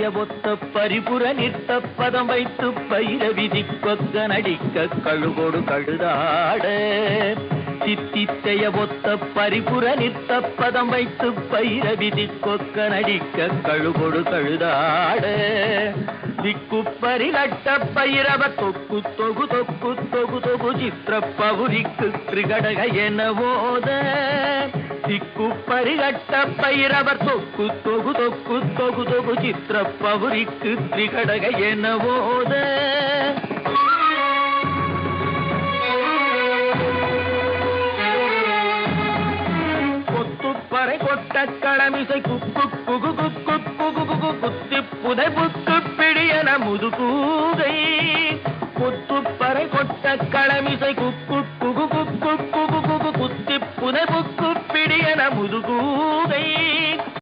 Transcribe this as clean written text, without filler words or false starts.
தித்தித்தைய ஒத்த பரிபுர நிற்த்த பதம் வைத்து பைரவிதி கொக்க நடிக்க கழுகோடு கழுதாட தித்தித்தைய ஒத்த பரிபுர நிற்த்த பதம் வைத்து பைரவிதி கொக்க நடிக்க கழுகோடு கழுதாட திக்குப்பரி நட்ட பைரவ தொக்கு தொகு தொக்கு தொகு தொகு சித்திர பவுரிக்கு திரிகடக என ஓத திக்குப்பரி நட்ட பைரவ தொக்கு தொகு தொக்கு தொகு தொகு சித்திர பவுரிக்கு திரிகடக என ஓத கொத்துப்பறை கொட்ட களமிசை குக்கு குகு குக்கு குகு குகு குத்தி புதை புக்கு பிடியன முதுகூகை கொத்துப்பறை கொட்ட களமிசை குக்கு குகு குக்கு குகு குகு குத்தி புதை புக்கு பிடியன முதுகூ